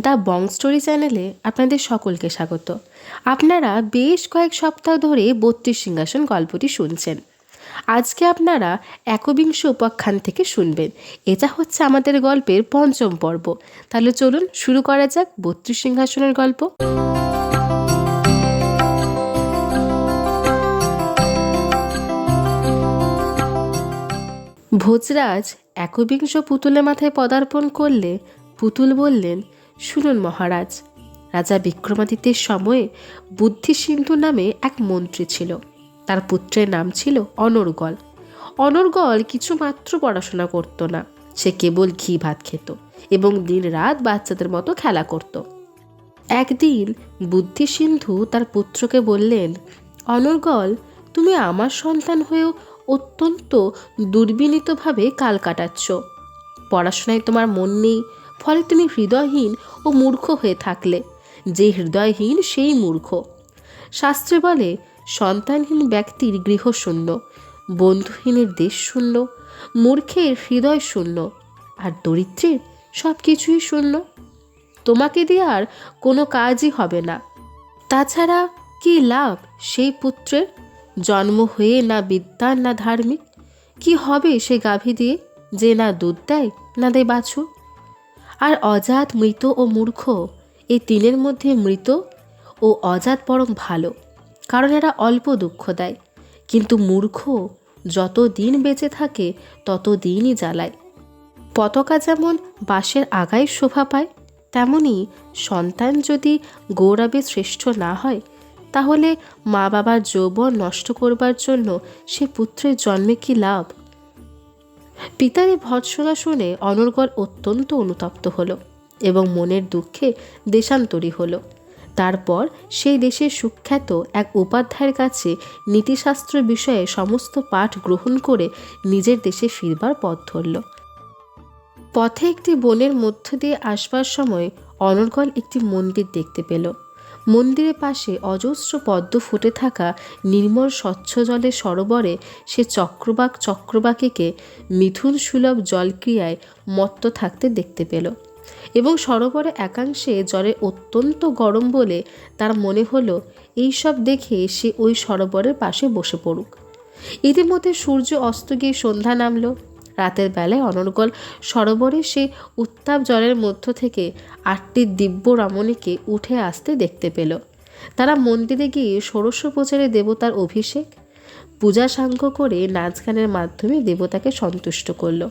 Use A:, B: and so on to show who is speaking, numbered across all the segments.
A: The Bong story চ্যানেলে আপনাদের সকলকে স্বাগত। আপনারা বেশ কয়েক সপ্তাহ ধরে ৩২ সিংহাসন গল্পটি শুনছেন। আজকে আপনারা একবিংশ উপাখ্যান থেকে শুনবেন। এটা হচ্ছে আমাদের গল্পের পঞ্চম পর্ব। তাহলে চলুন শুরু করা যাক ৩২ সিংহাসনের গল্প। ভোজরাজ একবিংশ পুতুলের মাথায় পদার্পণ করলে পুতুল বললেন, শুনুন মহারাজ, রাজা বিক্রমাদিত্যের সময়ে বুদ্ধিসিন্ধু নামে এক মন্ত্রী ছিল। তার পুত্রের নাম ছিল অনর্গল। অনর্গল কিছুমাত্র পড়াশোনা করত না। সে কেবল ঘি ভাত খেত এবং দিন রাত বাচ্চাদের মতো খেলা করত। একদিন বুদ্ধিসিন্ধু তার পুত্রকে বললেন, অনর্গল, তুমি আমার সন্তান হয়েও অত্যন্ত দুর্বিনীতভাবে কাল কাটাচ্ছ। পড়াশোনায় তোমার মন নেই, ফলে তুমি হৃদয়হীন ও মূর্খ হয়ে থাকলে। যে হৃদয়হীন সেই মূর্খ। শাস্ত্রে বলে, সন্তানহীন ব্যক্তির গৃহশূন্য, বন্ধুহীনের দেশ শূন্য, মূর্খের হৃদয় শূন্য, আর দরিদ্রের সব কিছুই শূন্য। তোমাকে দিয়ে আর কোনো কাজই হবে না। তাছাড়া কি লাভ সেই পুত্রের? জন্ম হয়ে না বিদ্যান না ধার্মিক। কি হবে সে গাভী দিয়ে, যে না দুধ দেয় না দেয় বাছুর? আর অজাত, মৃত ও মূর্খ, এই তিনের মধ্যে মৃত ও অজাত বরং ভালো, কারণ এরা অল্প দুঃখ দেয়। কিন্তু মূর্খ যত দিন বেঁচে থাকে তত দিনই জ্বালায়। পতাকা যেমন বাঁশের আগায় শোভা পায়, তেমনি সন্তান যদি গৌরবে শ্রেষ্ঠ না হয়, তাহলে মা বাবার যৌবন নষ্ট করবার জন্য সে পুত্রের জন্মে কি লাভ? পিতার এই ভর্ৎসনা শুনে অনর্গল অত্যন্ত অনুতপ্ত হলো এবং মনের দুঃখে দেশান্তরী হলো। তারপর সেই দেশের সুখ্যাত এক উপাধ্যায়ের কাছে নীতিশাস্ত্র বিষয়ে সমস্ত পাঠ গ্রহণ করে নিজের দেশে ফিরবার পথ ধরল। পথে একটি বনের মধ্য দিয়ে আসবার সময় অনর্গল একটি মন্দির দেখতে পেল। মন্দিরের পাশে অজস্র পদ্ম ফুটে থাকা নির্মল স্বচ্ছ জলের সরোবরে সে চক্রবাকীকে মিথুন সুলভ জলক্রিয়ায় মত্ত থাকতে দেখতে পেল এবং সরোবরে একাংশে জলে অত্যন্ত গরম বলে তার মনে হলো এইসব দেখে সে ওই সরোবরের পাশে বসে পড়ুক। ইতিমধ্যে সূর্য অস্ত গিয়ে সন্ধ্যা নামল। রাতের বেলায় অনর্গল সরোবরে সে উত্তাপ জলের মধ্য থেকে ৮টি দিব্য রমণীকে উঠে আসতে দেখতে পেল। তারা মন্দিরে গিয়ে ষোড়শোপচারে দেবতার অভিষেক পূজা সাঙ্গ করে নাচ গানের মাধ্যমে দেবতাকে সন্তুষ্ট করল।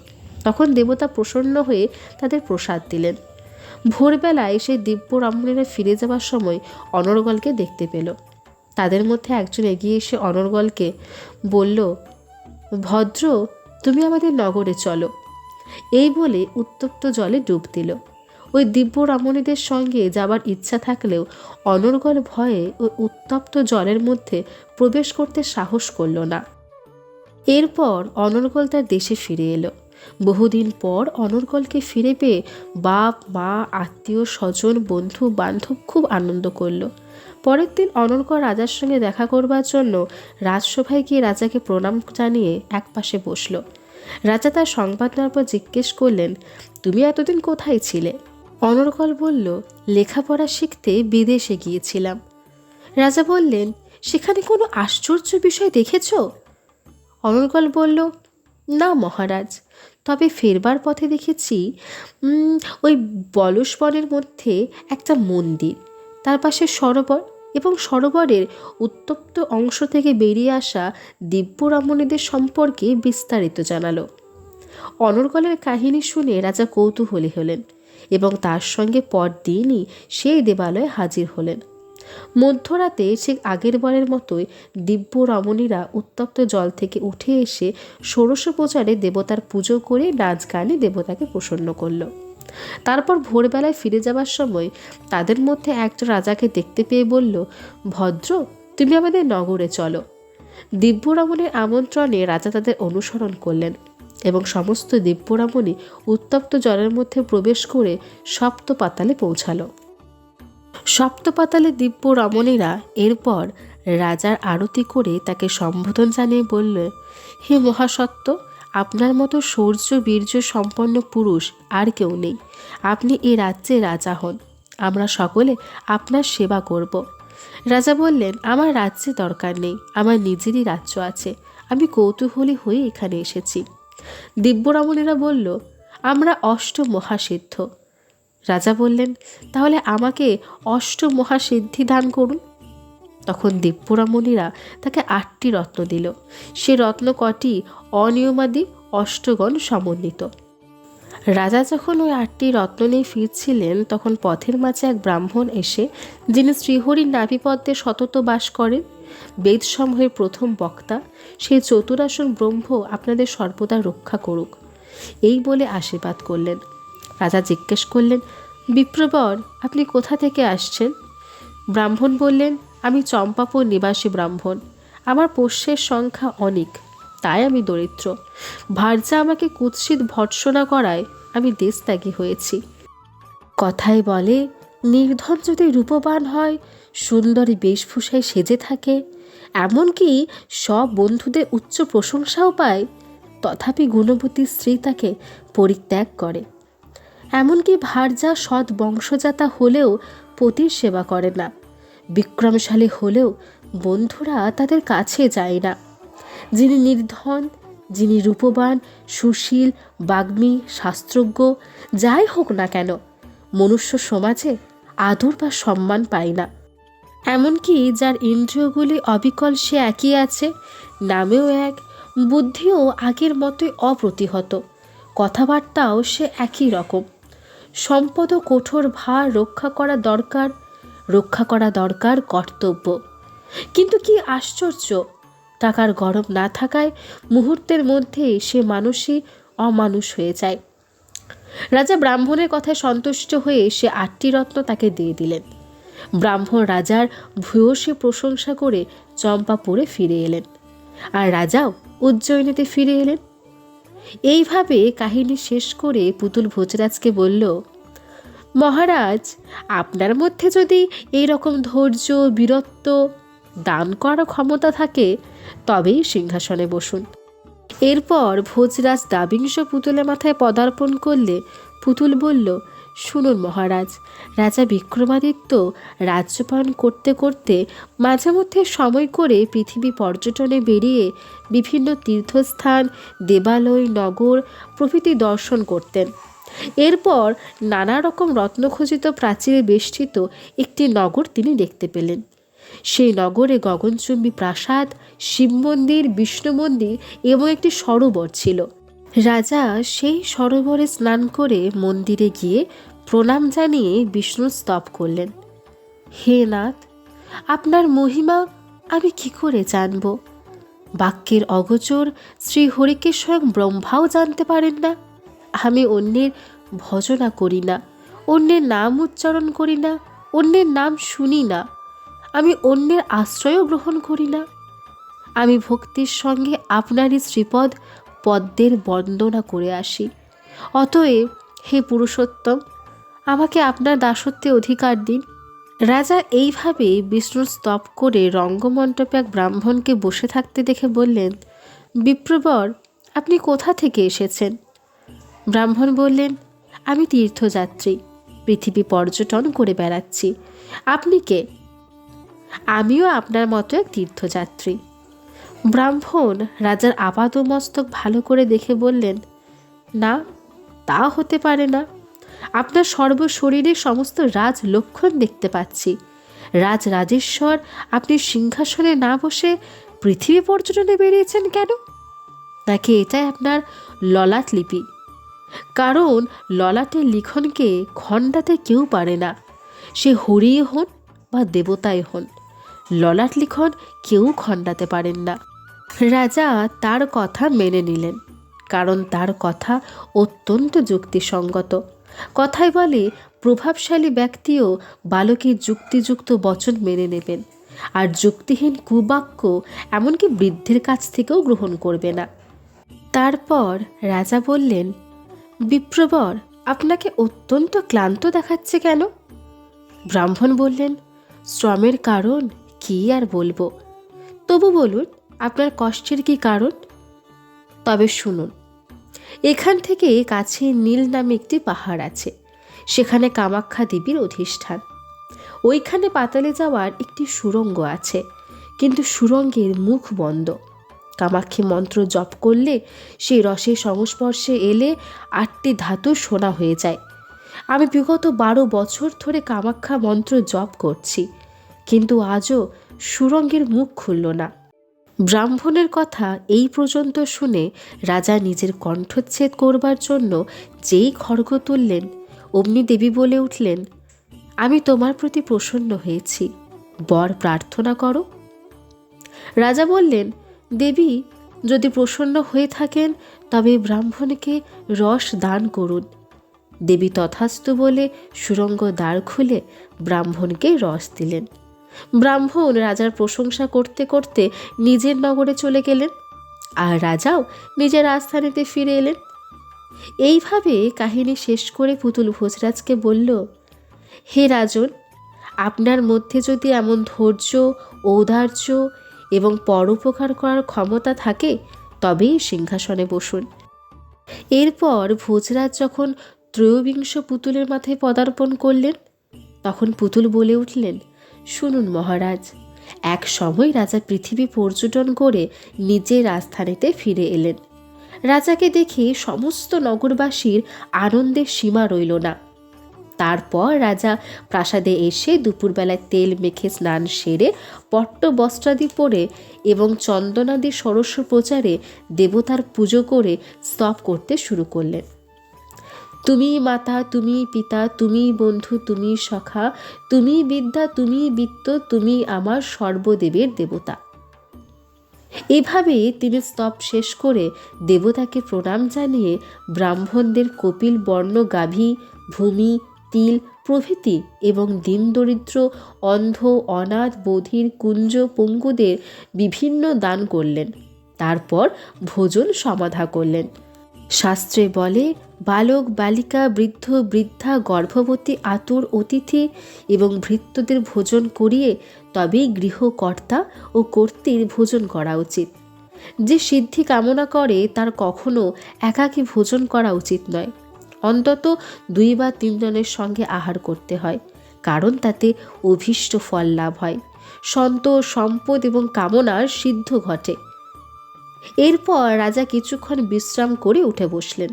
A: তখন দেবতা প্রসন্ন হয়ে তাদের প্রসাদ দিলেন। ভোরবেলায় সেই দিব্য রমণীরা ফিরে যাওয়ার সময় অনর্গলকে দেখতে পেল। তাদের মধ্যে একজন এগিয়ে এসে অনর্গলকে বলল, ভদ্র, তুমি আমাদের নগরে চলো। এই বলে উত্তপ্ত জলে ডুব দিল। ওই দিব্য রমণীদের সঙ্গে যাবার ইচ্ছা থাকলেও অনর্গল ভয়ে ওই উত্তপ্ত জলের মধ্যে প্রবেশ করতে সাহস করল না। এরপর অনর্গল তার দেশে ফিরে এলো। বহুদিন পর অনর্গলকে ফিরে পেয়ে বাপ মা, আত্মীয় স্বজন, বন্ধু বান্ধব খুব আনন্দ করল। পরের দিন অনর্গল রাজার সঙ্গে দেখা করবার জন্য রাজসভায় গিয়ে রাজাকে প্রণাম জানিয়ে এক পাশে বসল। রাজা তার সংবাদ নেওয়ার পর জিজ্ঞেস করলেন, তুমি এতদিন কোথায় ছিলে? অনর্গল বলল, লেখাপড়া শিখতে বিদেশে গিয়েছিলাম। রাজা বললেন, সেখানে কোনো আশ্চর্য বিষয় দেখেছ? অনর্গল বলল, না মহারাজ, তবে ফেরবার পথে দেখেছি ওই বলস বনের মধ্যে একটা মন্দির, তার পাশে সরোবর এবং সরোবরের উত্তপ্ত অংশ থেকে বেরিয়ে আসা দিব্য রমণীদের সম্পর্কে বিস্তারিত জানালো। অনর্গলের কাহিনী শুনে রাজা কৌতূহলী হলেন এবং তার সঙ্গে পরদিনই সেই দেবালয়ে হাজির হলেন। মধ্যরাতে ঠিক আগের বারের মতোই দিব্য রমণীরা উত্তপ্ত জল থেকে উঠে এসে ষোড়শোপচারে দেবতার পুজো করে নাচ গানে দেবতাকে প্রসন্ন করল। তারপর ভোরবেলায় ফিরে যাবার সময় তাদের মধ্যে একজন রাজাকে দেখতে পেয়ে বলল, ভদ্র, তুমি আমাদের নগরে চলো। দিব্য রমণীর আমন্ত্রণে রাজা তাদের অনুসরণ করলেন এবং সমস্ত দিব্য রমণী উত্তপ্ত জলের মধ্যে প্রবেশ করে সপ্ত পাতালে পৌঁছালো। সপ্ত পাতালে দিব্য রমণীরা এরপর রাজার আরতি করে তাকে সম্বোধন জানিয়ে বলল, হে মহাসত্ত্ব, আপনার মতো শৌর্য বীর্য সম্পন্ন পুরুষ আর কেউ নেই। আপনি এ রাজ্যে রাজা হন। আমরা সকলে আপনার সেবা করব। রাজা বললেন, আমার রাজ্যে দরকার নেই, আমার নিজেরই রাজ্য আছে, আমি কৌতূহলী হয়ে এখানে এসেছি। দিব্যরমণীরা বলল, আমরা অষ্টমহাসিদ্ধ। রাজা বললেন, তাহলে আমাকে অষ্টমহাসিদ্ধি দান করুন। তখন দিব্যরমণীরা তাকে 8টি রত্ন দিল। সে রত্ন কটি অনিয়মাদি অষ্টগণ সমন্বিত। রাজা যখন ওই 8টি রত্ন নিয়ে ফিরছিলেন, তখন পথের মাঝে এক ব্রাহ্মণ এসে, যিনি শ্রীহরির নাভিপদ্মে সতত বাস করেন, বেদসমূহের প্রথম বক্তা, সেই চতুরাসন ব্রহ্ম আপনাদের সর্বদা রক্ষা করুক, এই বলে আশীর্বাদ করলেন। রাজা জিজ্ঞেস করলেন, বিপ্রবর, আপনি কোথা থেকে আসছেন? ব্রাহ্মণ বললেন, আমি চম্পাপুর নিবাসী ব্রাহ্মণ। আমার পোষ্যের সংখ্যা অনেক, তাই আমি দরিদ্র। ভার্যা আমাকে কুৎসিত ভর্ৎসনা করায় আমি দেশত্যাগী হয়েছি। কথায় বলে, নির্ধন যদি রূপবান হয়, সুন্দরী বেশভূষায় সেজে থাকে, এমনকি সব বন্ধুদের উচ্চ প্রশংসাও পায়, তথাপি গুণবতী স্ত্রী তাকে পরিত্যাগ করে। এমনকি ভার্যা সৎ বংশজাতা হলেও পতির সেবা করে না, বিক্রমশালী হলেও বন্ধুরা তাদের কাছে যায় না। যিনি নির্ধন, যিনি রূপবান, সুশীল, বাগ্মী, শাস্ত্রজ্ঞ, যাই হোক না কেন, মনুষ্য সমাজে আদর বা সম্মান পায় না। এমনকি যার ইন্দ্রিয়গুলি অবিকল, সে একই আছে, নামেও এক, বুদ্ধিও আগের মতোই অপ্রতিহত, কথাবার্তাও সে একই রকম। সম্পদ ও কঠোর ভার রক্ষা করা দরকার কর্তব্য। কিন্তু কি আশ্চর্য, টাকার গরম না থাকায় মুহূর্তের মধ্যে সে মানুষই অমানুষ হয়ে যায়। রাজা ব্রাহ্মণের কথায় সন্তুষ্ট হয়ে সে 8টি রত্ন তাকে দিয়ে দিলেন। ব্রাহ্মণ রাজার ভূয়সী প্রশংসা করে চম্পাপুরে ফিরে এলেন, আর রাজাও উজ্জয়িনীতে ফিরে এলেন। এইভাবে কাহিনী শেষ করে পুতুল ভোজরাজকে বলল, মহারাজ, আপনার মধ্যে যদি এই রকম ধৈর্য, বীরত্ব, দান করার ক্ষমতা থাকে, তবেই সিংহাসনে বসুন। এরপর ভোজরাজ দাবিংশ পুতুলের মাথায় পদার্পণ করলে পুতুল বলল, শুনুন মহারাজ, রাজা বিক্রমাদিত্য রাজ্যপালন করতে করতে মাঝে মধ্যে সময় করে পৃথিবী পর্যটনে বেরিয়ে বিভিন্ন তীর্থস্থান, দেবালয়, নগর প্রভৃতি দর্শন করতেন। এরপর নানা রকম রত্নখচিত প্রাচীরে বেষ্টিত একটি নগর তিনি দেখতে পেলেন। সেই নগরে গগনচুম্বী প্রাসাদ, শিব মন্দির, বিষ্ণু মন্দির এবং একটি সরোবর ছিল। রাজা সেই সরোবরে স্নান করে মন্দিরে গিয়ে প্রণাম জানিয়ে বিষ্ণুর স্তব করলেন। হে নাথ, আপনার মহিমা আমি কি করে জানব? বাক্যের অগোচর শ্রীহরিকে স্বয়ং ব্রহ্মাও জানতে পারেন না। আমি অন্যের ভজনা করি না, অন্যের নাম উচ্চারণ করি না, অন্যের নাম শুনি না, আমি অন্যের আশ্রয়ও গ্রহণ করি না। আমি ভক্তির সঙ্গে আপনারই শ্রীপদ পদ্মের বন্দনা করে আসি। অতএব হে পুরুষোত্তম, আমাকে আপনার দাসত্বে অধিকার দিন। রাজা এইভাবে বিষ্ণুর স্তব করে রঙ্গমণ্ডপে এক ব্রাহ্মণকে বসে থাকতে দেখে বললেন, বিপ্রবর, আপনি কোথা থেকে এসেছেন? ব্রাহ্মণ বললেন, আমি তীর্থযাত্রী, পৃথিবী পর্যটন করে বেড়াচ্ছি। আপনি কে? আমিও আপনার মতো এক তীর্থযাত্রী। ব্রাহ্মণ রাজার আপাদমস্তক ভালো করে দেখে বললেন, না, তা হতে পারে না। আপনার সর্বশরীরে সমস্ত রাজ লক্ষণ দেখতে পাচ্ছি। রাজেশ্বর, আপনি সিংহাসনে না বসে পৃথিবী পর্যটনে বেরিয়েছেন কেন? নাকি এটাই আপনার ললাট লিপি? কারণ ললাটের লিখনকে খণ্ডাতে কেউ পারে না, সে হরিই হন বা দেবতাই হন। ললাট লিখন কেউ খণ্ডাতে পারেন না। রাজা তার কথা মেনে নিলেন, কারণ তার কথা অত্যন্ত যুক্তিসঙ্গত। কথায় বলে, প্রভাবশালী ব্যক্তিও বালকের যুক্তিযুক্ত বচন মেনে নেবেন, আর যুক্তিহীন কুবাক্য এমনকি বৃদ্ধের কাছ থেকেও গ্রহণ করবে না। তারপর রাজা বললেন, বিপ্রবর, আপনাকে অত্যন্ত ক্লান্ত দেখাচ্ছে কেন? ব্রাহ্মণ বললেন, শ্রমের কারণ কি আর বলবো। তবু বলুন, আপনার কষ্টের কি কারণ? তবে শুনুন, এখান থেকে কাছে নীল নামে একটি পাহাড় আছে। সেখানে কামাখ্যা দেবীর অধিষ্ঠান। ওইখানে পাতালে যাওয়ার একটি সুড়ঙ্গ আছে, কিন্তু সুড়ঙ্গের মুখ বন্ধ। কামাক্ষী মন্ত্র জপ করলে সেই রসের সংস্পর্শে এলে 8টি ধাতু সোনা হয়ে যায়। আমি বিগত 12 বছর ধরে কামাখ্যা মন্ত্র জপ করছি, কিন্তু আজও সুড়ঙ্গের মুখ খুলল না। ব্রাহ্মণের কথা এই পর্যন্ত শুনে রাজা নিজের কণ্ঠচ্ছেদ করবার জন্য যেই খড়গ তুললেন, অমনি দেবী বলে উঠলেন, আমি তোমার প্রতি প্রসন্ন হয়েছি, বর প্রার্থনা করো। রাজা বললেন, দেবী যদি প্রসন্ন হয়ে থাকেন তবে ব্রাহ্মণকে রস দান করুন। দেবী তথাস্তু বলে সুড়ঙ্গ দ্বার খুলে ব্রাহ্মণকে রস দিলেন। ব্রাহ্মণ রাজার প্রশংসা করতে করতে নিজের নগরে চলে গেলেন, আর রাজাও নিজের রাজধানীতে ফিরে এলেন। এইভাবে কাহিনী শেষ করে পুতুল ভোজরাজকে বলল, হে রাজন, আপনার মধ্যে যদি এমন ধৈর্য, ঔদার্য এবং পরোপকার করার ক্ষমতা থাকে তবেই সিংহাসনে বসুন। এরপর ভোজরাজ যখন 23 পুতুলের মাথায় পদার্পণ করলেন, তখন পুতুল বলে উঠলেন, শুনুন মহারাজ, এক সময় রাজা পৃথিবী পর্যটন করে নিজের রাজধানীতে ফিরে এলেন। রাজাকে দেখে সমস্ত নগরবাসীর আনন্দের সীমা রইল না। তারপর রাজা প্রাসাদে এসে দুপুরবেলায় তেল মেখে স্নান সেরে পট্ট বস্ত্রাদি পরে এবং চন্দনাদি ষোড়শ প্রচারে দেবতার পুজো করে স্তব করতে শুরু করলেন। তুমি মাতা, তুমি পিতা, তুমি বন্ধু, তুমি সখা, তুমি বিদ্যা, তুমি বিত্ত, তুমি আমার সর্বদেবের দেবতা। এভাবে তিনি স্তব শেষ করে দেবতাকে প্রণাম জানিয়ে ব্রাহ্মণদের কপিল বর্ণ গাভী, ভূমি, তিল প্রভৃতি এবং দীন দরিদ্র, অন্ধ, অনাথ, বধির, কুঞ্জ, পঙ্গুদের বিভিন্ন দান করলেন। তারপর ভোজন সমাধা করলেন। শাস্ত্রে বলে, বালক, বালিকা, বৃদ্ধ, বৃদ্ধা, গর্ভবতী, আতুর, অতিথি এবং ভৃত্যদের ভোজন করিয়ে তবেই গৃহকর্তা ও কর্ত্রীর ভোজন করা উচিত। যে সিদ্ধি কামনা করে তার কখনো একাকী ভোজন করা উচিত নয়। অন্তত 2 বা 3 জনের সঙ্গে আহার করতে হয়, কারণ তাতে অভীষ্ট ফল লাভ হয়, সন্তোষ, সম্পদ এবং কামনার সিদ্ধ ঘটে। এরপর রাজা কিছুক্ষণ বিশ্রাম করে উঠে বসলেন,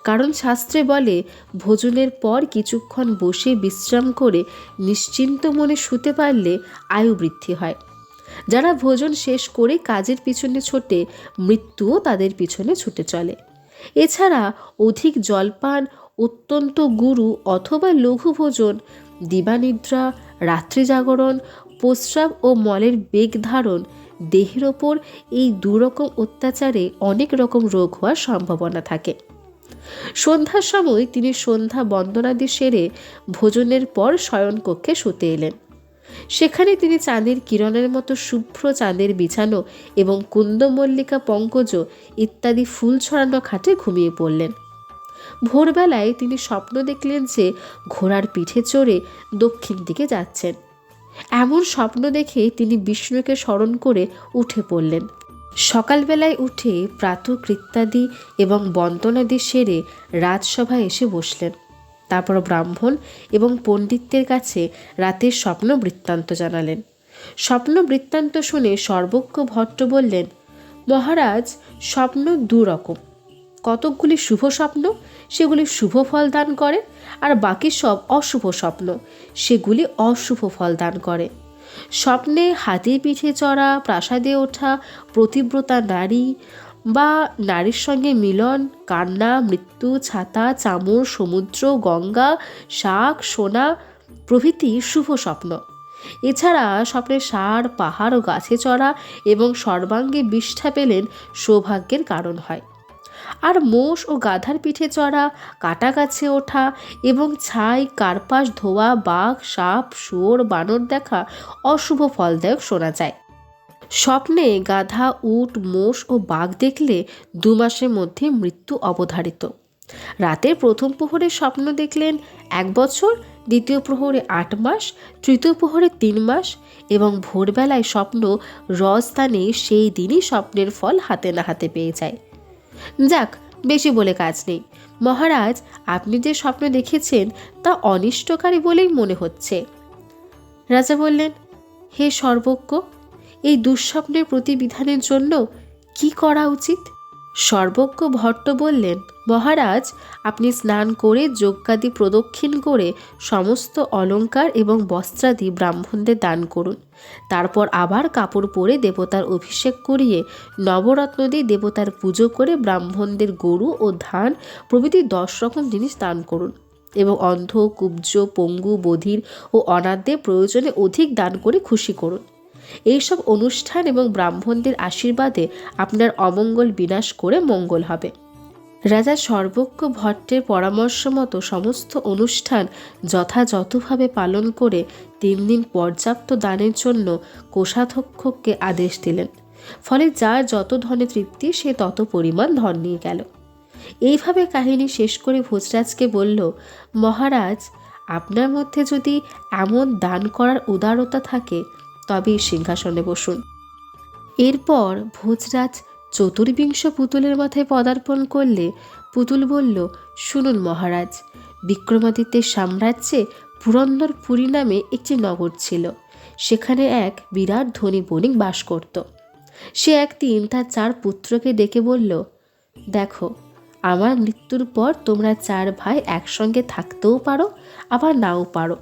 A: কারণ শাস্ত্রে বলে, ভোজনের পর কিছুক্ষণ বসে বিশ্রাম করে নিশ্চিন্ত মনে শুতে পারলে আয়ু বৃদ্ধি হয়। যারা ভোজন শেষ করে কাজের পিছনে ছোটে, মৃত্যুও তাদের পিছনে ছুটে চলে। এছাড়া অধিক জলপান, অত্যন্ত গুরু অথবা লঘু ভোজন, দিবানিদ্রা, রাত্রি জাগরণ, প্রস্রাব ও মলের বেগ ধারণ, দেহের ওপর এই 2 রকম অত্যাচারে অনেক রকম রোগ হওয়ার সম্ভাবনা থাকে। সন্ধ্যার সময় তিনি সন্ধ্যা বন্দনাদি সেরে ভোজনের পর শয়নকক্ষে শুতে এলেন। সেখানে তিনি চাঁদের কিরণের মতো শুভ্র চাঁদের বিছানো এবং কুন্দমল্লিকা, পঙ্কজ ইত্যাদি ফুল ছড়ানো খাটে ঘুমিয়ে পড়লেন। ভোরবেলায় তিনি স্বপ্ন দেখলেন যে ঘোড়ার পিঠে চড়ে দক্ষিণ দিকে যাচ্ছেন। এমন স্বপ্ন দেখে তিনি বিষ্ণুকে স্মরণ করে উঠে পড়লেন। সকালবেলায় উঠে প্রাতঃকৃত্যাদি এবং বন্দনাদি সেরে রাজসভায় এসে বসলেন। তারপর ব্রাহ্মণ এবং পণ্ডিতদের কাছে রাতের স্বপ্ন বৃত্তান্ত জানালেন। স্বপ্ন বৃত্তান্ত শুনে সর্বজ্ঞ ভট্ট বললেন, মহারাজ, স্বপ্ন 2 রকম। কতকগুলি শুভ স্বপ্ন, সেগুলি শুভ ফল দান করে, আর বাকি সব অশুভ স্বপ্ন, সেগুলি অশুভ ফল দান করে। স্বপ্নে হাতির পিঠে চড়া, প্রাসাদে ওঠা, প্রতিব্রতা নারী বা নারীর সঙ্গে মিলন, কান্না, মৃত্যু, ছাতা, চামর, সমুদ্র, গঙ্গা, শাক, সোনা প্রভৃতি শুভ স্বপ্ন। এছাড়া স্বপ্নে ষাঁড়, পাহাড় ও গাছে চড়া এবং সর্বাঙ্গে বিষ্ঠা পেলেন সৌভাগ্যের কারণ হয়। আর মোষ ও গাধার পিঠে চড়া, কাটা গাছে ওঠা এবং ছাই, কার্পাস ধোয়া, বাঘ, সাপ, শুয়োর, বানর দেখা অশুভ ফলদায়ক শোনা যায়। স্বপ্নে গাধা, উট, মোষ ও বাঘ দেখলে 2 মাসের মধ্যে মৃত্যু অবধারিত। রাতের প্রথম প্রহরে স্বপ্ন দেখলেন 1 বছর, দ্বিতীয় প্রহরে 8 মাস, তৃতীয় প্রহরে 3 মাস এবং ভোরবেলায় স্বপ্ন রজস্থানে সেই দিনই স্বপ্নের ফল হাতে না হাতে পেয়ে যায়। যাক, বেশি বলে কাজ নেই। মহারাজ, আপনি যে স্বপ্ন দেখেছেন তা অনিষ্টকারী বলেই মনে হচ্ছে। রাজা বললেন, হে সর্বজ্ঞ, এই দুঃস্বপ্নের প্রতিবিধানের জন্য কি করা উচিত? সর্বজ্ঞ ভট্ট বললেন, মহারাজ, আপনি স্নান করে যজ্ঞাদি প্রদক্ষিণ করে সমস্ত অলঙ্কার এবং বস্ত্রাদি ব্রাহ্মণদের দান করুন। তারপর আবার কাপড় পরে দেবতার অভিষেক করিয়ে নবরত্ন দিয়ে দেবতার পুজো করে ব্রাহ্মণদের গরু ও ধান প্রভৃতি 10 রকম জিনিস দান করুন এবং অন্ধ, কুব্জ, পঙ্গু, বধির ও অনাথদের প্রয়োজনে অধিক দান করে খুশি করুন। এইসব অনুষ্ঠান এবং ব্রাহ্মণদের আশীর্বাদে আপনার অমঙ্গল বিনাশ করে মঙ্গল হবে। রাজা সর্বজ্ঞ ভট্টের পরামর্শ মতো সমস্ত অনুষ্ঠান যথাযথভাবে পালন করে 3 দিন পর্যাপ্ত দানের জন্য কোষাধ্যক্ষকে আদেশ দিলেন। ফলে যার যত ধনে তৃপ্তি সে তত পরিমাণ ধন নিয়ে গেল। এইভাবে কাহিনী শেষ করে ভোজরাজকে বলল, মহারাজ, আপনার মধ্যে যদি এমন দান করার উদারতা থাকে তবেই সিংহাসনে বসুন। এরপর ভোজরাজ চতুর্বিংশ পুতুলের মাথায় পদার্পণ করলে পুতুল বলল, শুনুন মহারাজ, বিক্রমাদিত্যের সাম্রাজ্যে পুরন্দরপুরী নামে একটি নগর ছিল। সেখানে এক বিরাট ধনী বণিক বাস করত। সে একদিন তার 4 পুত্রকে ডেকে বলল, দেখো, আমার মৃত্যুর পর তোমরা 4 ভাই একসঙ্গে থাকতেও পারো, আবার নাও পারো।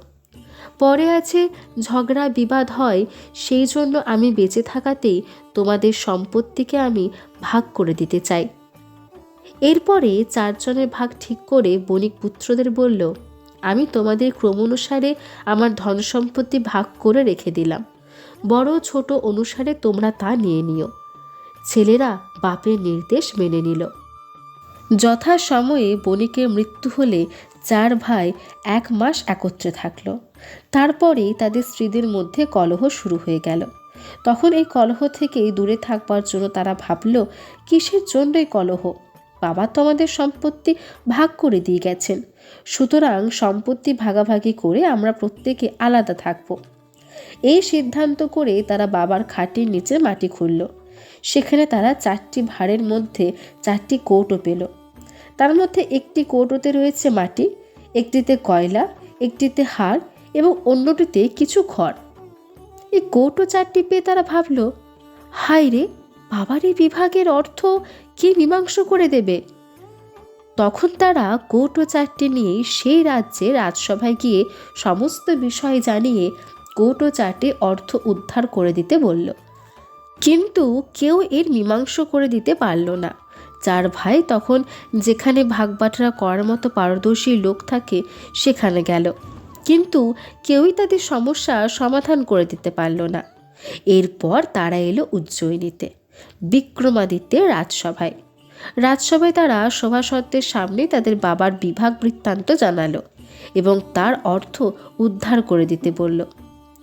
A: পরে আছে ঝগড়া বিবাদ হয়, সেই জন্য আমি বেঁচে থাকাতেই তোমাদের সম্পত্তিকে আমি ভাগ করে দিতে চাই। এরপরে 4 জনের ভাগ ঠিক করে বণিক পুত্রদের বলল, আমি তোমাদের ক্রমানুসারে আমার ধন সম্পত্তি ভাগ করে রেখে দিলাম, বড় ছোট অনুসারে তোমরা তা নিয়ে নিও। ছেলেরা বাপের নির্দেশ মেনে নিল। যথাসময়ে বণিকের মৃত্যু হলে 4 ভাই 1 মাস একত্রে থাকলো। তারপরেই তাদের স্ত্রীদের মধ্যে কলহ শুরু হয়ে গেল। তখন এই কলহ থেকে দূরে থাকবার জন্য তারা ভাবল, কিসের জন্যই কলহ? বাবা তো আমাদের সম্পত্তি ভাগ করে দিয়ে গেছেন, সুতরাং সম্পত্তি ভাগাভাগি করে আমরা প্রত্যেকে আলাদা থাকব। এই সিদ্ধান্ত করে তারা বাবার খাটের নিচে মাটি খুঁড়ল। সেখানে তারা 4টি ভাঁড়ের মধ্যে 4টি কৌটো পেল। তার মধ্যে একটি কৌটোতে রয়েছে মাটি, একটিতে কয়লা, একটিতে হাড় এবং অন্যটিতে কিছু খড়। এই কৌটো 4টি পেয়ে তারা ভাবল, হায় রে, বাবার এই বিভাগের অর্থ কে মীমাংসা করে দেবে? তখন তারা কৌটো 4টি নিয়ে সেই রাজ্যে রাজসভায় গিয়ে সমস্ত বিষয় জানিয়ে কৌটো 4টি অর্থ উদ্ধার করে দিতে বলল। কিন্তু কেউ এর মীমাংসা করে দিতে পারল না। 4 ভাই তখন যেখানে ভাগবাটোয়ারা করার মতো পারদর্শী লোক থাকে সেখানে গেল, কিন্তু কেউই তাদের সমস্যা সমাধান করে দিতে পারল না। এরপর তারা এলো উজ্জয়িনীতে, বিক্রমাদিত্যের রাজসভায়। রাজসভায় তারা সভাসদদের সামনে তাদের বাবার বিভাগ বৃত্তান্ত জানালো এবং তার অর্থ উদ্ধার করে দিতে বলল।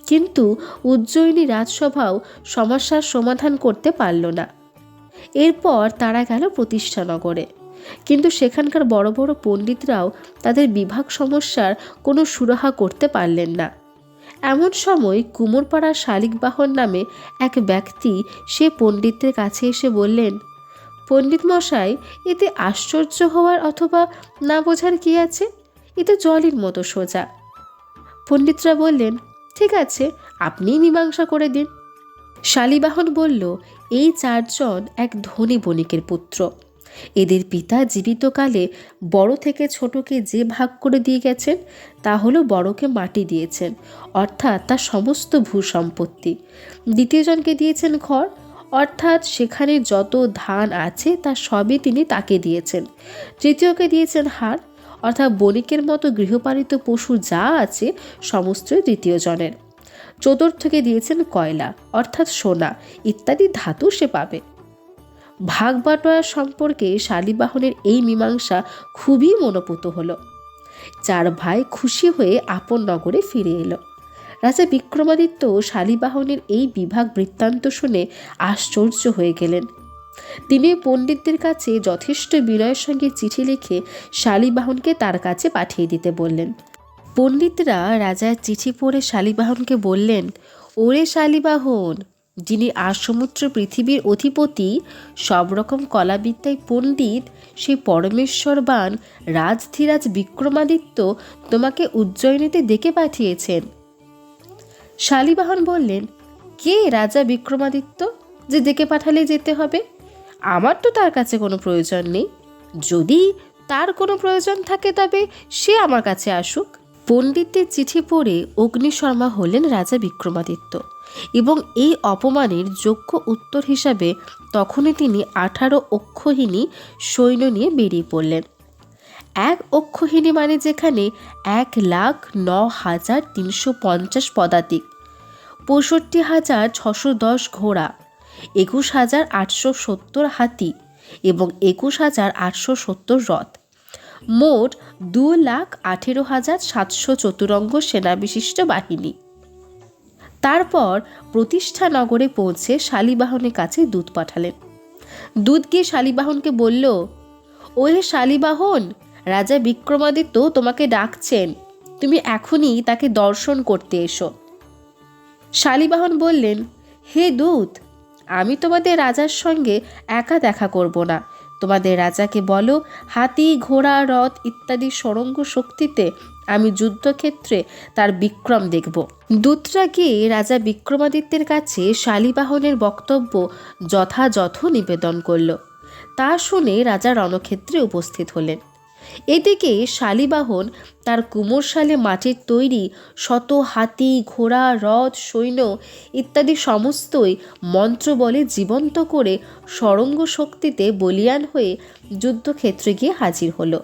A: কিন্তু উজ্জয়িনী রাজসভাও সমস্যার সমাধান করতে পারল না। এরপর তারা গেল প্রতিষ্ঠানগরে, কিন্তু সেখানকার বড় বড় পণ্ডিতরাও তাদের বিভাগ সমস্যার কোনো সুরাহা করতে পারলেন না। এমন সময় কুমোরপাড়ার শালিকবাহন নামে এক ব্যক্তি সে পণ্ডিতদের কাছে এসে বললেন, পণ্ডিত মশাই, এতে আশ্চর্য হওয়ার অথবা না বোঝার কি আছে? এ তো জলের মতো সোজা। পণ্ডিতরা বললেন, ঠিক আছে, আপনিই মীমাংসা করে দিন। শালিবাহন বলল, এই 4 জন এক ধনী বণিকের পুত্র। এদের পিতা জীবিতকালে বড় থেকে ছোটকে যে ভাগ করে দিয়ে গেছেন তা হলো বড়কে মাটি দিয়েছেন, অর্থাৎ তার সমস্ত ভূসম্পত্তি। দ্বিতীয় জনকে দিয়েছেন ঘর, অর্থাৎ সেখানে যত ধান আছে তা সবই তিনি তাকে দিয়েছেন। তৃতীয়কে দিয়েছেন হাড়, অর্থাৎ বণিকের মতো গৃহপালিত পশু যা আছে সমস্তই তৃতীয় জনের। চতুর্থকে দিয়েছেন কয়লা, অর্থাৎ সোনা ইত্যাদি ধাতু সে পাবে। ভাগ বাটোয়ারা সম্পর্কে শালিবাহনের এই মীমাংসা খুবই মনোপুত হলো। 4 ভাই খুশি হয়ে আপন নগরে ফিরে এলো। রাজা বিক্রমাদিত্য শালিবাহনের এই বিভাগ বৃত্তান্ত শুনে আশ্চর্য হয়ে গেলেন। তিনি পণ্ডিতদের কাছে যথেষ্ট বিনয়ের সঙ্গে চিঠি লিখে শালিবাহনকে তার কাছে পাঠিয়ে দিতে বললেন। পণ্ডিতরা রাজার চিঠি পড়ে শালিবাহনকে বললেন, ওরে শালিবাহন, যিনি আসমুদ্র পৃথিবীর অধিপতি, সব রকম কলাবিদ্যায় পণ্ডিত, সেই পরমেশ্বরবান রাজধীরাজ বিক্রমাদিত্য তোমাকে উজ্জয়িনীতে ডেকে পাঠিয়েছেন। শালীবাহন বললেন, কে রাজা বিক্রমাদিত্য যে ডেকে পাঠালে যেতে হবে? আমার তো তার কাছে কোনো প্রয়োজন নেই। যদি তার কোনো প্রয়োজন থাকে তবে সে আমার কাছে আসুক। পণ্ডিতদের চিঠি পড়ে অগ্নিশর্মা হলেন রাজা বিক্রমাদিত্য, এবং এই অপমানের যোগ্য উত্তর হিসাবে তখনই তিনি 18 অক্ষৌহিনী সৈন্য নিয়ে বেরিয়ে পড়লেন। 1 অক্ষৌহিনী মানে যেখানে 1,09,350 পদাতিক, 65,610 ঘোড়া, 21,870 হাতি এবং 21,870 রথ, মোট 2,18,700 চতুরঙ্গ সেনাবিশিষ্ট বাহিনী। তারপর প্রতিষ্ঠা নগরে পৌঁছে শালীবাহনের কাছে দূত পাঠালেন। দূত গিয়ে শালীবাহনকে বলল, ওহে শালীবাহন, রাজা বিক্রমাদিত্য তোমাকে ডাকছেন, তুমি এখনই তাকে দর্শন করতে এসো। শালীবাহন বললেন, হে দূত, আমি তোমাদের রাজার সঙ্গে একা দেখা করব না। তোমাদের রাজাকে বলো, হাতি, ঘোড়া, রথ ইত্যাদি সরঙ্গ শক্তিতে আমি যুদ্ধক্ষেত্রে তার বিক্রম দেখব। দূতরা গিয়ে রাজা বিক্রমাদিত্যের কাছে শালীবাহনের বক্তব্য যথাযথ নিবেদন করল। তা শুনে রাজা রণক্ষেত্রে উপস্থিত হলেন। এদিকে শালীবাহন তার কুমোরশালে মাটির তৈরি শত হাতি, ঘোড়া, রথ, সৈন্য ইত্যাদি সমস্তই মন্ত্রবলে জীবন্ত করে সরঙ্গ শক্তিতে বলীয়ান হয়ে যুদ্ধক্ষেত্রে গিয়ে হাজির হলো।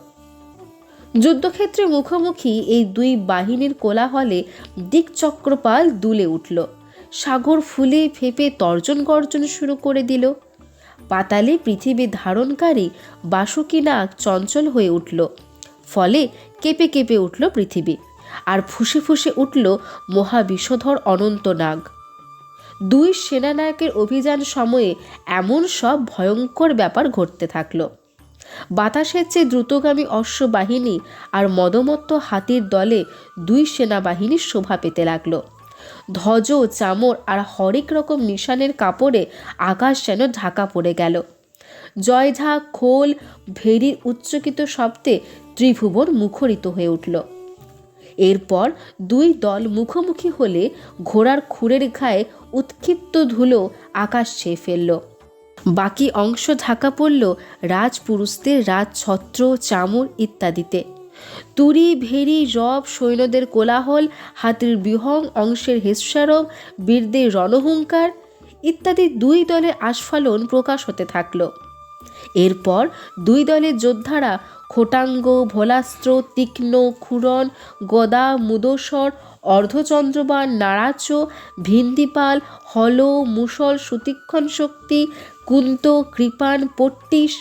A: যুদ্ধক্ষেত্রে মুখোমুখি এই দুই বাহিনীর কোলাহলে দিকচক্রপাল দুলে উঠল। সাগর ফুলে ফেপে তর্জন গর্জন শুরু করে দিল। পাতালে পৃথিবী ধারণকারী বাসুকী নাগ চঞ্চল হয়ে উঠল। ফলে কেঁপে কেঁপে উঠল পৃথিবী, আর ফুসে ফুসে উঠল মহাবিষধর অনন্ত নাগ। দুই সেনানায়কের অভিযান সময়ে এমন সব ভয়ঙ্কর ব্যাপার ঘটতে থাকলো। বাতাসের চেয়ে দ্রুতগামী অশ্ববাহিনী আর মদমত্ত হাতির দলে দুই সেনাবাহিনীর শোভা পেতে লাগলো। ধ্বজ, চামর আর হরেক রকম নিশানের কাপড়ে আকাশ যেন ঢাকা পড়ে গেল। জয়ঝাঁক, খোল, ভেরির উচ্চকিত শব্দে ত্রিভুবন মুখরিত হয়ে উঠল। এরপর দুই দল মুখোমুখি হলে ঘোড়ার খুরের ঘায়ে উৎক্ষিপ্ত ধুলো আকাশ ছেয়ে ফেলল। বাকি অংশ ঢাকা পড়ল রাজপুরুষদের রাজছত্র, চামর ইত্যাদিতে। তুরি, ভেরি, রব, সৈন্যদের কোলাহল, হাতির বিহং, অংশের হেস্যারব, বীরদের রণহুঙ্কার ইত্যাদি দুই দলের আস্ফালন প্রকাশ হতে থাকল। এরপর দুই দলের যোদ্ধারা খোটাঙ্গ, ভোলাস্ত্র, তীক্ষ্ণ, ক্ষুরণ, গদা, মুদসর, অর্ধচন্দ্রবাণ, নাড়াচ, ভিন্দিপাল, হল, মুসল, সুতীক্ষণ শক্তি, কুন্ত, কৃপাণ, পট্টিস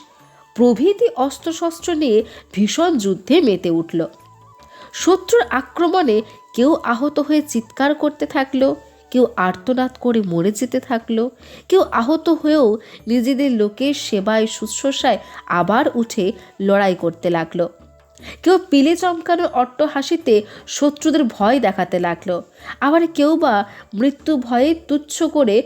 A: প্রভৃতি অস্ত্রশস্ত্র নিয়ে ভীষণ যুদ্ধে মেতে উঠল। শত্রুর আক্রমণে কেউ আহত হয়ে চিৎকার করতে থাকলো, কেউ আর্তনাদ করে মরে যেতে থাকলো, কেউ আহত হয়েও নিজেদের লোকের সেবায় শুশ্রূষায় আবার উঠে লড়াই করতে লাগলো। কেউ পিলে চমকানোর অট্টহাসিতে শত্রুদের ভয় দেখাতে লাগলো, আবার কেউ বা মৃত্যু ভয়ে তুচ্ছ করে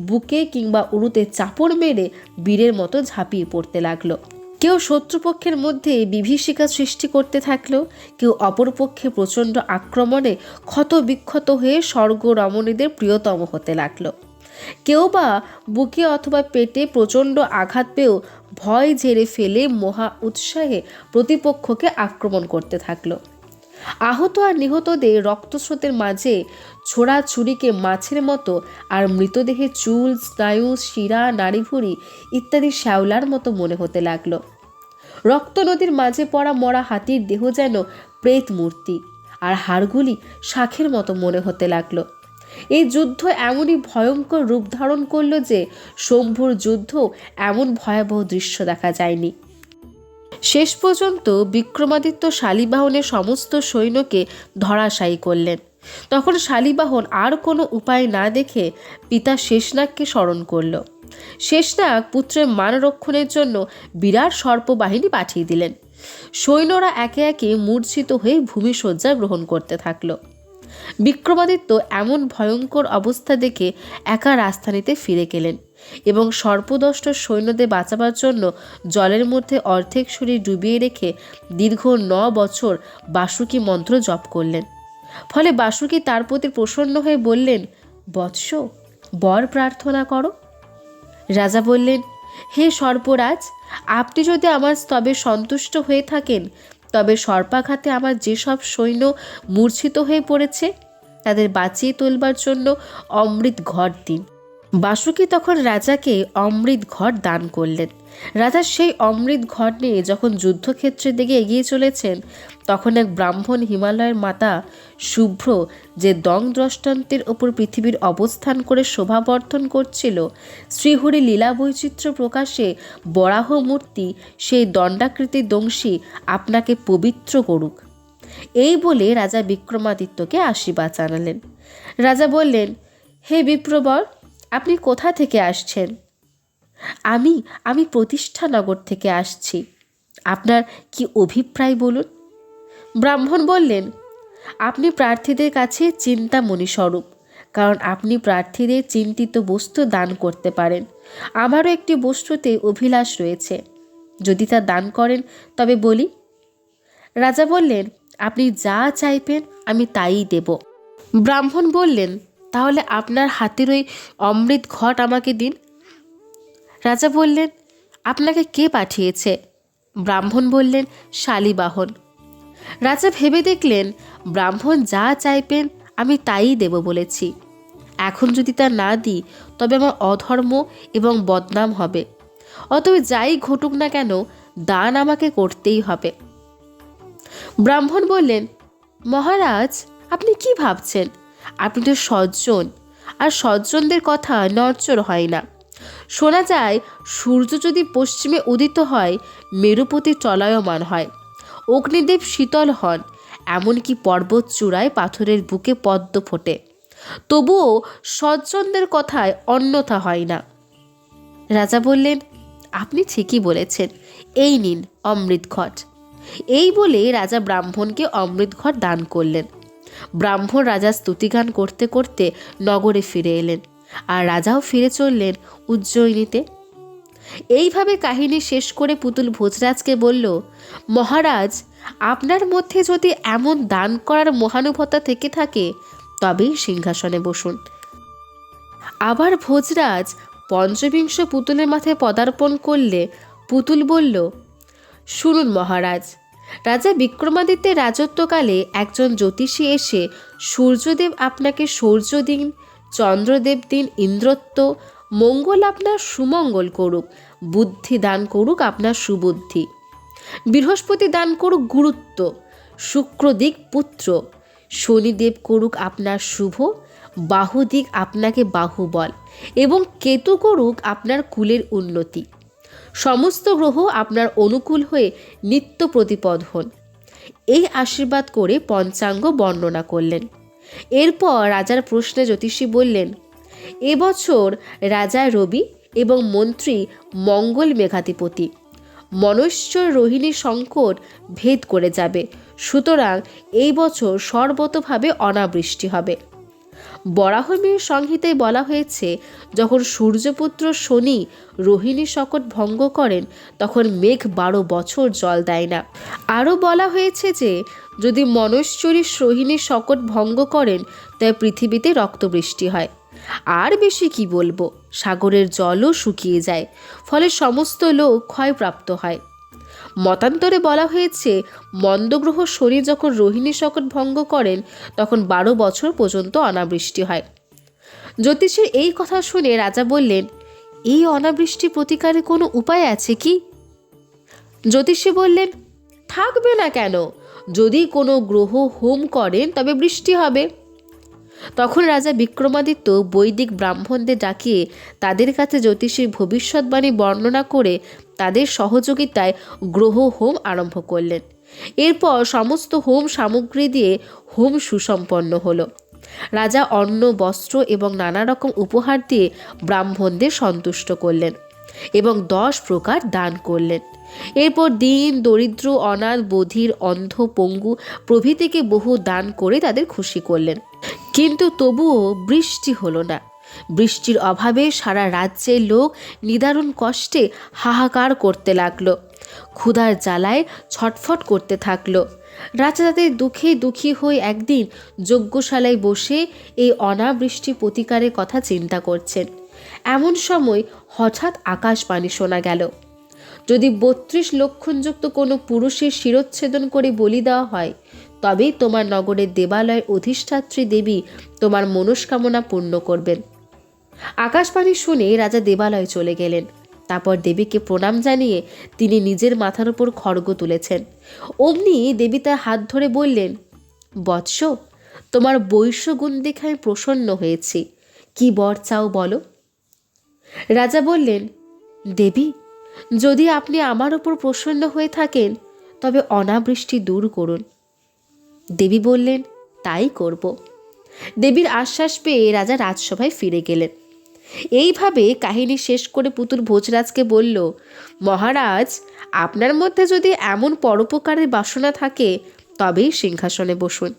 A: বুকে কিংবা উরুতে চাপড় মেরে বীরের মতো ঝাঁপিয়ে পড়তে লাগলো। কেউ শত্রুপক্ষের মধ্যে বিভীষিকা সৃষ্টি করতে থাকলো, কেউ অপরপক্ষে প্রচণ্ড আক্রমণে ক্ষত বিক্ষত হয়ে স্বর্গ রমণীদের প্রিয়তম হতে লাগলো। কেউ বা বুকে অথবা পেটে প্রচণ্ড আঘাত পেয়েও ভয় ঝেড়ে ফেলে মহা উৎসাহে প্রতিপক্ষকে আক্রমণ করতে থাকলো। আহত আর নিহতদের রক্তস্রোতের মাঝে ছোড়া ছুরিকে মাছের মতো আর মৃতদেহে চুল, স্নায়ু, শিরা, নাড়িভুড়ি ইত্যাদি শ্যাওলার মতো মনে হতে লাগলো। রক্ত নদীর মাঝে পড়া মরা হাতির দেহ যেন প্রেত মূর্তি, আর হাড়গুলি শাখের মতো মনে হতে লাগলো। এই যুদ্ধ এমনই ভয়ঙ্কর রূপ ধারণ করল যে শম্ভুর যুদ্ধ এমন ভয়াবহ দৃশ্য দেখা যায়নি। শেষ পর্যন্ত বিক্রমাদিত্য শালীবাহনের সমস্ত সৈন্যকে ধরাশায়ী করলেন। তখন শালীবাহন আর কোনো উপায় না দেখে পিতা শেষনাগকে স্মরণ করল। শেষনাগ পুত্রের মান রক্ষণের জন্য বিরাট সর্পবাহিনী পাঠিয়ে দিলেন। সৈন্যরা একে একে মূর্ছিত হয়ে ভূমিশয্যা গ্রহণ করতে থাকলো। বিক্রমাদিত্য এমন ভয়ঙ্কর অবস্থা দেখে একা রাজধানীতে ফিরে গেলেন এবং সর্পদষ্ট সৈন্যদের বাঁচাবার জন্য জলের মধ্যে অর্ধেক শরীর ডুবিয়ে রেখে দীর্ঘ 9 বছর বাসুকী মন্ত্র জপ করলেন। ফলে বাসুকী তার প্রতি প্রসন্ন হয়ে বললেন, বৎস, বর প্রার্থনা করো। রাজা বললেন, হে সর্পরাজ, আপনি যদি আমার স্তবে সন্তুষ্ট হয়ে থাকেন তবে সর্পাঘাতে আমার যেসব সৈন্য মূর্ছিত হয়ে পড়েছে তাদের বাঁচিয়ে তোলবার জন্য অমৃত ঘট দিন। বাসুকী তখন রাজাকে অমৃত ঘট দান করলেন। রাজা সেই অমৃত ঘট নিয়ে যখন যুদ্ধক্ষেত্রের দিকে এগিয়ে চলেছেন তখন এক ব্রাহ্মণ হিমালয়ের মাতা শুভ্র, যে দং দ্রষ্টান্তের ওপর পৃথিবীর অবস্থান করে শোভাবর্ধন করছিল, শ্রীহরি লীলা বৈচিত্র্য প্রকাশে বরাহ মূর্তি সেই দণ্ডাকৃতির দংশী আপনাকে পবিত্র করুক, এই বলে রাজা বিক্রমাদিত্যকে আশীর্বাদ জানালেন। রাজা বললেন, হে বিপ্রবর, আপনি কোথা থেকে আসছেন? আমি প্রতিষ্ঠানগর থেকে আসছি। আপনার কি অভিপ্রায় বলুন। ব্রাহ্মণ বললেন, আপনি প্রার্থীদের কাছে চিন্তামণি স্বরূপ, কারণ আপনি প্রার্থীদের চিন্তিত বস্তু দান করতে পারেন। আমারও একটি বস্তুতে অভিলাষ রয়েছে, যদি তা দান করেন তবে বলি। রাজা বললেন, আপনি যা চাইবেন আমি তাই দেব। ব্রাহ্মণ বললেন, তাহলে আপনার হাতের ওই অমৃত ঘট আমাকে দিন। রাজা বললেন, আপনাকে কে পাঠিয়েছে? ব্রাহ্মণ বললেন, শালীবাহন। রাজা ভেবে দেখলেন, ব্রাহ্মণ যা চাইবেন আমি তাই দেব বলেছি। এখন যদি তা না দিই তবে আমার অধর্ম এবং বদনাম হবে। অতএব যাই ঘটুক না কেন, দান আমাকে করতেই হবে। ব্রাহ্মণ বললেন, মহারাজ, আপনি কি ভাবছেন? আপনি তো সজ্জন, আর সজ্জনদের কথা নড়চড় হয় না। শোনা যায়, সূর্য যদি পশ্চিমে উদিত হয় মেরুপতি চলায়মান হয়, অগ্নিদেব শীতল হন, এমনকি পর্বত চূড়ায় পাথরের বুকে পদ্ম ফোটে, তবুও সজ্জনদের কথায় অন্যথা হয় না। রাজা বললেন, আপনি ঠিকই বলেছেন, এই নিন অমৃত ঘট। এই বলে রাজা ব্রাহ্মণকে অমৃত ঘট দান করলেন। ব্রাহ্মণ রাজা স্তুতিগান করতে করতে নগরে ফিরে এলেন, আর রাজাও ফিরে চললেন উজ্জয়িনীতে। এইভাবে কাহিনী শেষ করে পুতুল ভোজরাজকে বলল, মহারাজ, আপনার মধ্যে যদি এমন দান করার মহানুভবতা থেকে থাকে তবেই সিংহাসনে বসুন। আবার ভোজরাজ পঞ্চবিংশ পুতুলের মাথায় পদার্পণ করলে পুতুল বলল, শুনুন মহারাজ, রাজা বিক্রমাদিত্যের রাজত্বকালে একজন জ্যোতিষী এসে সূর্যদেব আপনাকে সৌর্য দিন, চন্দ্রদেব দিন ইন্দ্রত্ব, মঙ্গল আপনার সুমঙ্গল করুক, বুদ্ধি দান করুক আপনার সুবুদ্ধি, বৃহস্পতি দান করুক গুরুত্ব, শুক্র দিক পুত্র, শনিদেব করুক আপনার শুভ, বাহুদিক আপনাকে বাহুবল, এবং কেতু করুক আপনার কুলের উন্নতি। সমস্ত গ্রহ আপনার অনুকূল হয়ে নিত্য প্রতিপদ হন। এই আশীর্বাদ করে পঞ্চাঙ্গ বর্ণনা করলেন। এরপর রাজার প্রশ্নে জ্যোতিষী বললেন, এবছর রাজা রবি এবং মন্ত্রী মঙ্গল মেঘাধিপতি, মনৈশ্বর রোহিণী সংকট ভেদ করে যাবে, সুতরাং এই বছর সর্বতভাবে অনাবৃষ্টি হবে। বরাহমিহির সংহিতায় বলা হয়েছে, যখন সূর্যপুত্র শনি রোহিণী সংকট ভঙ্গ করেন তখন মেঘ 12 বছর জল দেয় না। আরও বলা হয়েছে যে যদি মনৈশ্বরী রোহিণী সংকট ভঙ্গ করেন তবে পৃথিবীতে রক্তবৃষ্টি হয়। আর বেশি কি বলবো, সাগরের জলও শুকিয়ে যায়, ফলে সমস্ত লোক ক্ষয়প্রাপ্ত হয়। মতান্তরে বলা হয়েছে, মন্দগ্রহ শনি যখন রোহিণী সংকট ভঙ্গ করেন তখন 12 বছর পর্যন্ত অনাবৃষ্টি হয়। জ্যোতিষীর এই কথা শুনে রাজা বললেন, এই অনাবৃষ্টি প্রতিকারের কোনো উপায় আছে কি? জ্যোতিষী বললেন, থাকবে না কেন, যদি কোনো গ্রহ হোম করেন তবে বৃষ্টি হবে। তখন রাজা বিক্রমাদিত্য বৈদিক ব্রাহ্মণদের ডাকিয়ে তাদের কাছে জ্যোতিষীর ভবিষ্যৎবাণী বর্ণনা করে তাদের সহযোগিতায় গ্রহ হোম আরম্ভ করলেন। এরপর সমস্ত হোম সামগ্রী দিয়ে হোম সুসম্পন্ন হলো। রাজা অন্ন, বস্ত্র এবং নানা রকম উপহার দিয়ে ব্রাহ্মণদের সন্তুষ্ট করলেন এবং 10 প্রকার দান করলেন। এরপর দীন, দরিদ্র, অনাথ, বধির, অন্ধ, পঙ্গু প্রভৃতিকে বহু দান করে তাদের খুশি করলেন। কিন্তু তবুও বৃষ্টি হলো না। বৃষ্টির অভাবে সারা রাজ্যের লোক নিদারুণ কষ্টে হাহাকার করতে লাগলো, ক্ষুধার জ্বালায় ছটফট করতে থাকলো। রাজা তাদের দুঃখে দুঃখী হয়ে একদিন যজ্ঞশালায় বসে এই অনাবৃষ্টি প্রতিকারের কথা চিন্তা করছেন। এমন সময় হঠাৎ আকাশবাণী শোনা গেল, যদি 32 লক্ষণযুক্ত কোনো পুরুষের শিরচ্ছেদন করে বলি দেওয়া হয়, তবেই তোমার নগরের দেবালয়ের অধিষ্ঠাত্রী দেবী তোমার মনস্কামনা পূর্ণ করবেন। আকাশবাণী শুনে রাজা দেবালয়ে চলে গেলেন। তারপর দেবীকে প্রণাম জানিয়ে তিনি নিজের মাথার উপর খড়গ তুলেছেন। অমনি দেবী তার হাত ধরে বললেন, বৎস, তোমার বৈশ্যগুণ দেখে আমি প্রসন্ন হয়েছি, কি বর চাও বলো। রাজা বললেন, দেবী, যদি আপনি আমার উপর প্রসন্ন হয়ে থাকেন তবে অনাবৃষ্টি দূর করুন। দেবী বললেন, তাই করব। দেবীর আশ্বাস পেয়ে রাজা রাজসভায় ফিরে গেলেন। এইভাবে কাহিনী শেষ করে পুতুল ভোজরাজকে বলল, মহারাজ, আপনার মধ্যে যদি এমন পরোপকারের বাসনা থাকে তবেই সিংহাসনে বসুন।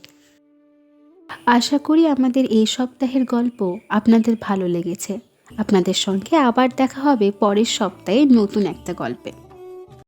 B: আশা করি আমাদের এই সপ্তাহের গল্প আপনাদের ভালো লেগেছে। আপনাদের সঙ্গে আবার দেখা হবে পরের সপ্তাহে নতুন একটা গল্পে।